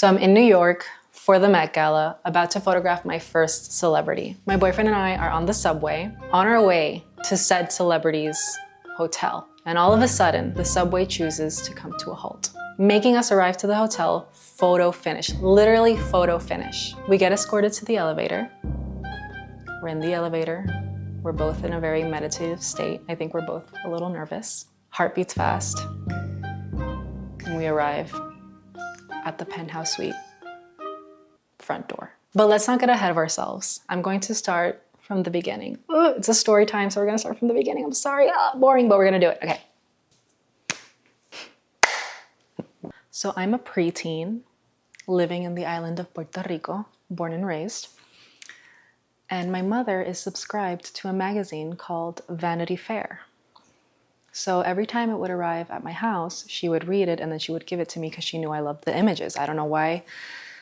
So I'm in New York for the Met Gala, about to photograph my first celebrity. My boyfriend and I are on the subway, on our way to said celebrity's hotel. And all of a sudden, the subway chooses to come to a halt, making us arrive to the hotel photo finish, literally photo finish. We get escorted to the elevator. We're in the elevator. We're both in a very meditative state. I think we're both a little nervous. Heart beats fast. And we arrive at the penthouse suite front door. But let's not get ahead of ourselves. I'm going to start from the beginning. Ooh, it's a story time, so we're gonna start from the beginning. I'm sorry, boring, but we're gonna do it. Okay. So I'm a preteen living in the island of Puerto Rico, born and raised. And my mother is subscribed to a magazine called Vanity Fair. So every time it would arrive at my house, she would read it and then she would give it to me because she knew I loved the images. I don't know why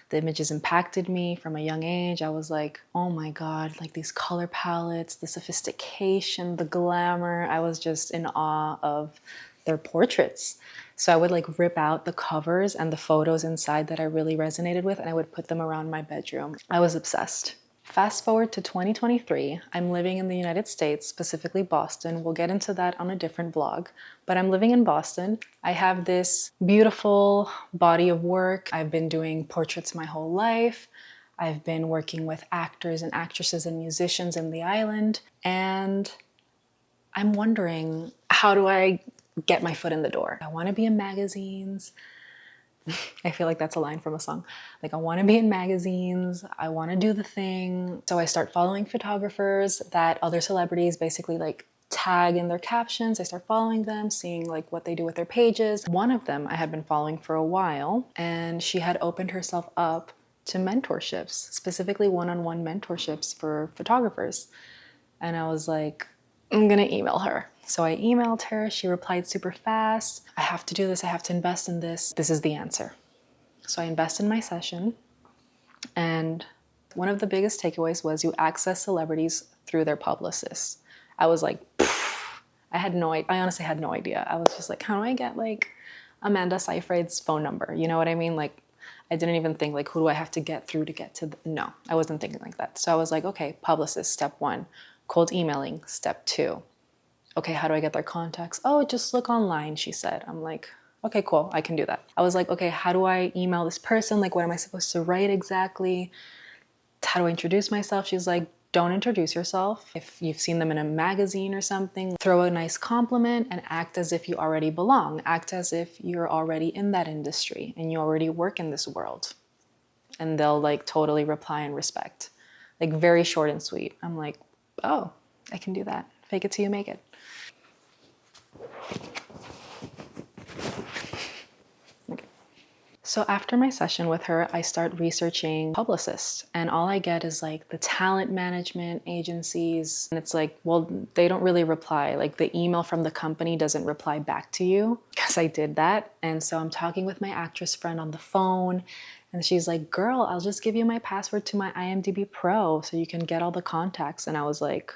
the images impacted me from a young age. I was like, oh my God, like these color palettes, the sophistication, the glamour. I was just in awe of their portraits. So I would like rip out the covers and the photos inside that I really resonated with, and I would put them around my bedroom. I was obsessed. Fast forward to 2023, I'm living in the United States, specifically Boston. We'll get into that on a different vlog, but I'm living in Boston. I have this beautiful body of work. I've been doing portraits my whole life. I've been working with actors and actresses and musicians in the island, and I'm wondering, how do I get my foot in the door? I want to be in magazines. I feel like that's a line from a song. Like, I want to be in magazines. I want to do the thing. So I start following photographers that other celebrities basically like tag in their captions. I start following them, seeing like what they do with their pages. One of them I had been following for a while, and she had opened herself up to mentorships, specifically one-on-one mentorships for photographers. And I was like, I'm gonna email her. So I emailed her, she replied super fast. I have to do this, I have to invest in this. This is the answer. So I invest in my session. And one of the biggest takeaways was you access celebrities through their publicists. I was like, I honestly had no idea. I was just like, how do I get like Amanda Seyfried's phone number? You know what I mean? Like, I didn't even think like, who do I have to get through to get to no, I wasn't thinking like that. So I was like, okay, publicist, step 1. Cold emailing, step 2. Okay, how do I get their contacts? Oh, just look online, she said. I'm like, okay, cool, I can do that. I was like, okay, how do I email this person? Like, what am I supposed to write exactly? How do I introduce myself? She's like, don't introduce yourself. If you've seen them in a magazine or something, throw a nice compliment and act as if you already belong. Act as if you're already in that industry and you already work in this world. And they'll like totally reply and respect. Like, very short and sweet. I'm like, oh, I can do that. Fake it till you make it. Okay. So after my session with her, I start researching publicists, and all I get is like the talent management agencies. And it's like, well, they don't really reply. Like, the email from the company doesn't reply back to you, because I did that. And so I'm talking with my actress friend on the phone, and she's like, girl, I'll just give you my password to my IMDb Pro so you can get all the contacts. And I was like,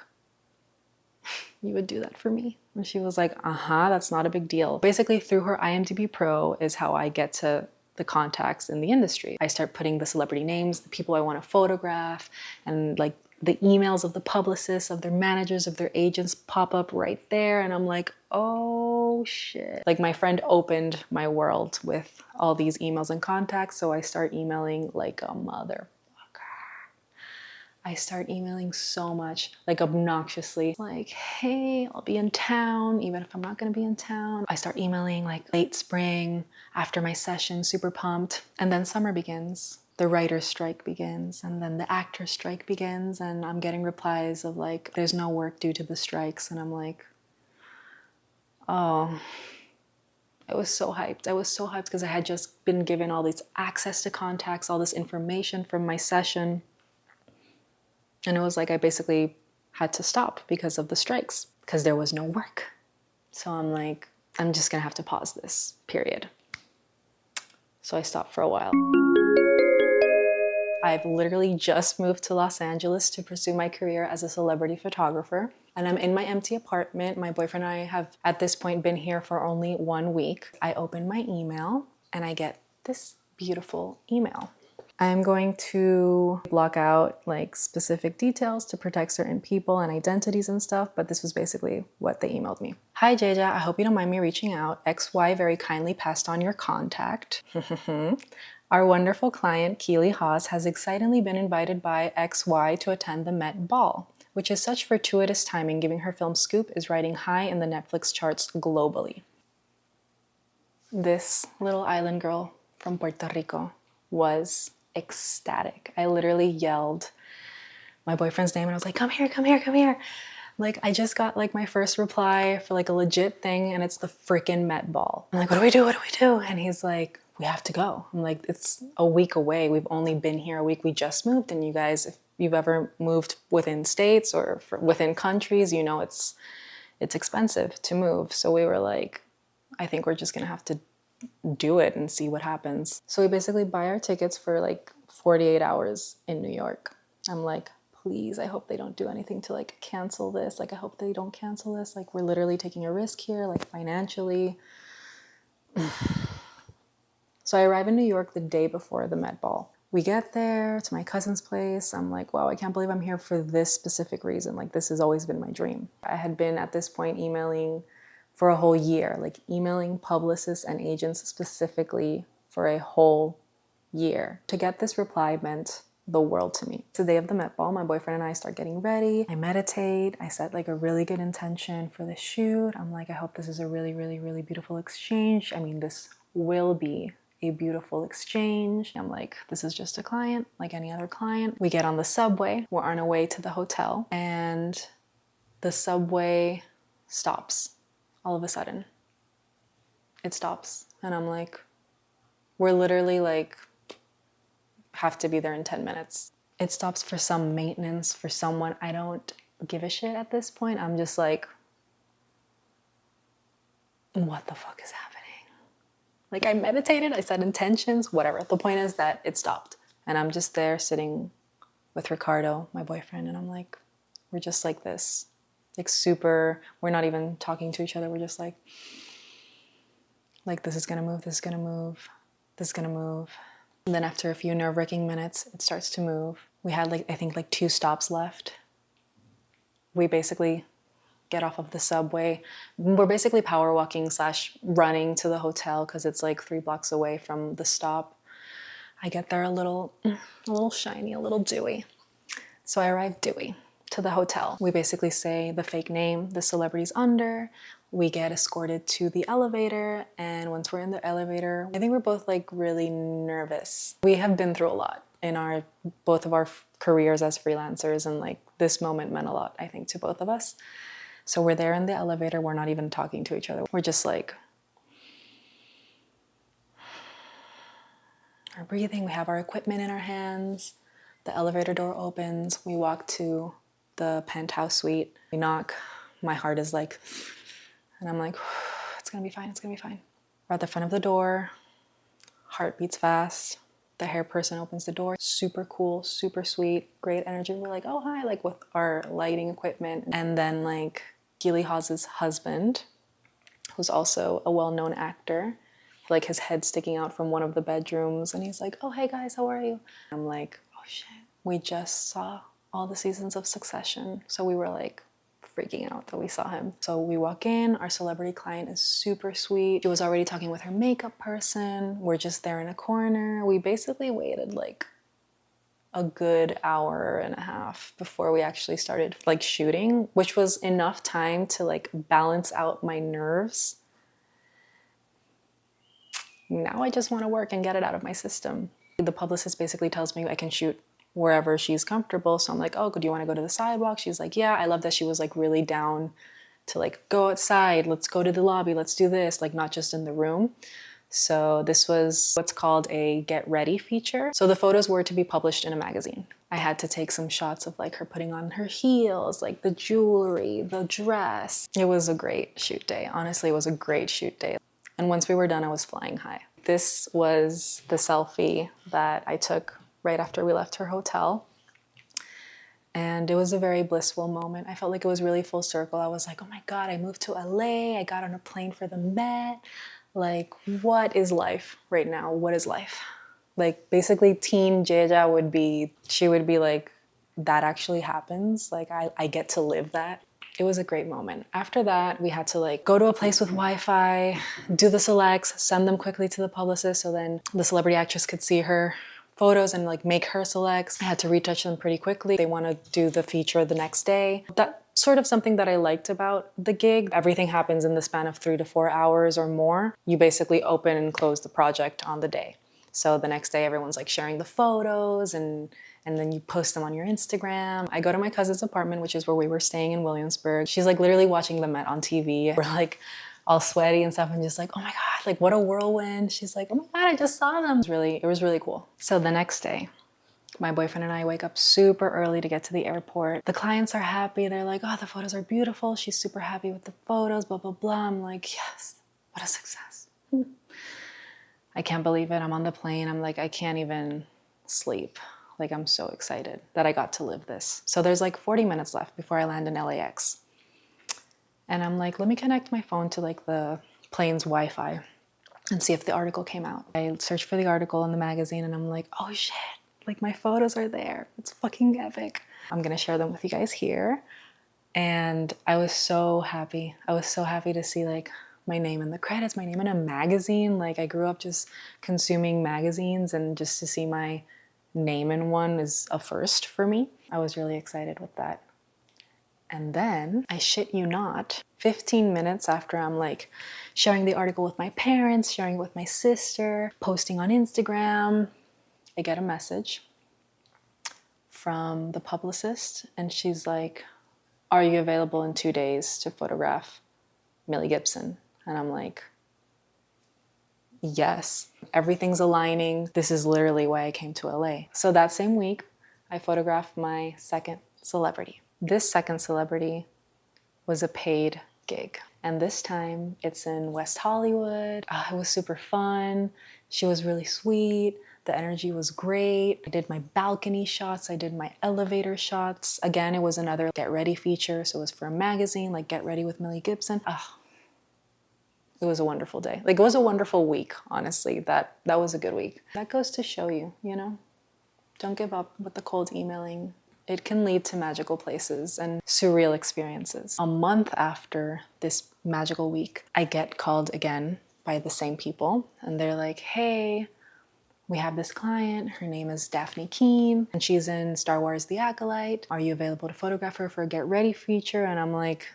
you would do that for me? And she was like, that's not a big deal. Basically, through her IMDb Pro is how I get to the contacts in the industry. I start putting the celebrity names, the people I want to photograph, and like the emails of the publicists, of their managers, of their agents pop up right there. And I'm like, oh shit. Like, my friend opened my world with all these emails and contacts. So I start emailing like a mother. I start emailing so much, like obnoxiously, like, hey, I'll be in town, even if I'm not gonna be in town. I start emailing like late spring, after my session, super pumped. And then summer begins. The writer's strike begins, and then the actor's strike begins, and I'm getting replies of like, there's no work due to the strikes. And I'm like, oh, I was so hyped. I was so hyped because I had just been given all this access to contacts, all this information from my session. And it was like I basically had to stop because of the strikes, because there was no work. So I'm like, I'm just gonna have to pause this, period. So I stopped for a while. I've literally just moved to Los Angeles to pursue my career as a celebrity photographer. And I'm in my empty apartment. My boyfriend and I have at this point been here for only 1 week. I open my email and I get this beautiful email. I'm going to block out like specific details to protect certain people and identities and stuff, but this was basically what they emailed me. Hi Yeya, I hope you don't mind me reaching out. XY very kindly passed on your contact. Our wonderful client, Keely Haas, has excitedly been invited by XY to attend the Met Ball, which is such fortuitous timing given her film Scoop is riding high in the Netflix charts globally. This little island girl from Puerto Rico was ecstatic. I literally yelled my boyfriend's name and I was like, come here, come here, come here. Like I just got like my first reply for like a legit thing and it's the freaking Met Ball. I'm like, what do we do? What do we do? And he's like, we have to go. I'm like, it's a week away. We've only been here a week. We just moved. And you guys, if you've ever moved within states or within countries, you know it's expensive to move. So we were like, I think we're just gonna have to do it and see what happens. So we basically buy our tickets for like 48 hours in New York. I'm like, please, I hope they don't do anything to like cancel this. Like, I hope they don't cancel this. Like, we're literally taking a risk here, like financially. So I arrive in New York the day before the Met Ball. We get there to my cousin's place. I'm like, wow, I can't believe I'm here for this specific reason. Like, this has always been my dream. I had been at this point emailing for a whole year, like emailing publicists and agents specifically for a whole year. To get this reply meant the world to me. It's the day of the Met Ball. My boyfriend and I start getting ready. I meditate. I set like a really good intention for the shoot. I'm like, I hope this is a really, really, really beautiful exchange. I mean, this will be a beautiful exchange. I'm like, this is just a client like any other client. We get on the subway. We're on our way to the hotel and the subway stops. All of a sudden, it stops. And I'm like, we're literally like, have to be there in 10 minutes. It stops for some maintenance for someone. I don't give a shit at this point. I'm just like, what the fuck is happening? Like I meditated, I set intentions, whatever. The point is that it stopped. And I'm just there sitting with Ricardo, my boyfriend, and I'm like, we're just like this. Like super, we're not even talking to each other. We're just like this is gonna move, this is gonna move, this is gonna move. And then after a few nerve-wracking minutes, it starts to move. We had like, I think like 2 stops left. We basically get off of the subway. We're basically power walking / running to the hotel because it's like 3 blocks away from the stop. I get there a little shiny, a little dewy. So I arrive dewy to the hotel. We basically say the fake name, the celebrity's under. We get escorted to the elevator, and once we're in the elevator, I think we're both like really nervous. We have been through a lot in both of our careers as freelancers, and like this moment meant a lot, I think, to both of us. So we're there in the elevator, we're not even talking to each other. We're just like, we're breathing, we have our equipment in our hands. The elevator door opens, we walk to the penthouse suite. We knock, my heart is like, and I'm like, it's gonna be fine, it's gonna be fine. We're at the front of the door, heart beats fast. The hair person opens the door, super cool, super sweet, great energy. We're like, oh hi, like with our lighting equipment. And then like Keely Haas's husband, who's also a well-known actor, like his head sticking out from one of the bedrooms, and he's like, oh hey guys, how are you? I'm like, oh shit, we just saw all the seasons of Succession. So we were like freaking out that we saw him. So we walk in, our celebrity client is super sweet. She was already talking with her makeup person. We're just there in a corner. We basically waited like a good hour and a half before we actually started like shooting, which was enough time to like balance out my nerves. Now I just want to work and get it out of my system. The publicist basically tells me I can shoot wherever she's comfortable. So I'm like, oh, do you want to go to the sidewalk? She's like, yeah. I love that she was like really down to like go outside. Let's go to the lobby. Let's do this. Like not just in the room. So this was what's called a get ready feature. So the photos were to be published in a magazine. I had to take some shots of like her putting on her heels, like the jewelry, the dress. It was a great shoot day. Honestly, it was a great shoot day. And once we were done, I was flying high. This was the selfie that I took right after we left her hotel. And it was a very blissful moment. I felt like it was really full circle. I was like, oh my God, I moved to LA. I got on a plane for the Met. Like, what is life right now? What is life? Like basically teen Yeya would be, she would be like, that actually happens. Like I get to live that. It was a great moment. After that, we had to like go to a place with Wi-Fi, do the selects, send them quickly to the publicist so then the celebrity actress could see her photos and like make her selects. I had to retouch them pretty quickly. They want to do the feature the next day. That's sort of something that I liked about the gig. Everything happens in the span of 3 to 4 hours or more. You basically open and close the project on the day. So the next day everyone's like sharing the photos and then you post them on your Instagram. I go to my cousin's apartment, which is where we were staying in Williamsburg. She's like literally watching the Met on TV. We're like all sweaty and stuff and just like, oh my God, like what a whirlwind. She's like, oh my God, I just saw them. It was really cool. So the next day, my boyfriend and I wake up super early to get to the airport. The clients are happy. They're like, oh, the photos are beautiful. She's super happy with the photos, blah, blah, blah. I'm like, yes, what a success. I can't believe it. I'm on the plane. I'm like, I can't even sleep. Like, I'm so excited that I got to live this. So there's like 40 minutes left before I land in LAX. And I'm like, let me connect my phone to like the plane's Wi-Fi and see if the article came out. I searched for the article in the magazine and I'm like, oh shit, like my photos are there. It's fucking epic. I'm gonna share them with you guys here. And I was so happy. I was so happy to see like my name in the credits, my name in a magazine. Like I grew up just consuming magazines and just to see my name in one is a first for me. I was really excited with that. And then, I shit you not, 15 minutes after I'm like sharing the article with my parents, sharing it with my sister, posting on Instagram, I get a message from the publicist and she's like, are you available in 2 days to photograph Millie Gibson? And I'm like, yes, everything's aligning. This is literally why I came to LA. So that same week, I photographed my second celebrity. This second celebrity was a paid gig. And this time it's in West Hollywood. It was super fun. She was really sweet. The energy was great. I did my balcony shots. I did my elevator shots. Again, it was another get ready feature. So it was for a magazine, like Get Ready with Millie Gibson. It was a wonderful day. Like it was a wonderful week, honestly. That was a good week. That goes to show you, you know, don't give up with the cold emailing. It can lead to magical places and surreal experiences. A month after this magical week, I get called again by the same people. And they're like, hey, we have this client. Her name is Daphne Keane. And she's in Star Wars The Acolyte. Are you available to photograph her for a Get Ready feature? And I'm like,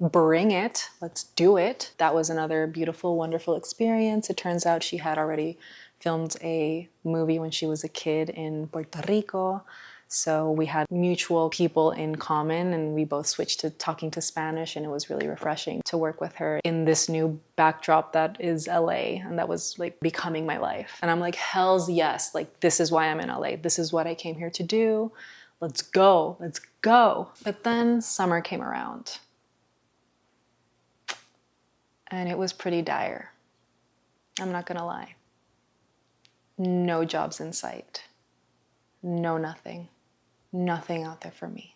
bring it. Let's do it. That was another beautiful, wonderful experience. It turns out she had already filmed a movie when she was a kid in Puerto Rico. So we had mutual people in common and we both switched to talking to Spanish and it was really refreshing to work with her in this new backdrop that is LA and that was like becoming my life. And I'm like, hells yes, like this is why I'm in LA. This is what I came here to do. Let's go, let's go. But then summer came around and it was pretty dire. I'm not gonna lie. No jobs in sight. No nothing. Nothing out there for me.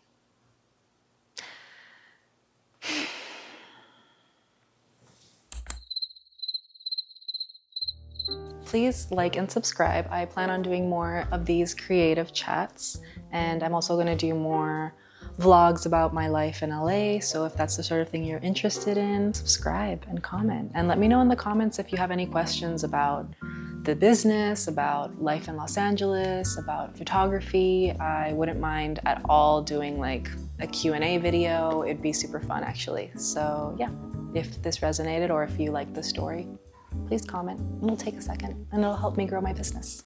Please like and subscribe. I plan on doing more of these creative chats and I'm also gonna do more vlogs about my life in LA. So if that's the sort of thing you're interested in, subscribe and comment. And let me know in the comments if you have any questions about the business, about life in Los Angeles, about photography. I wouldn't mind at all doing like a Q&A video. It'd be super fun actually. So yeah, if this resonated or if you like the story, please comment. It'll take a second and it'll help me grow my business.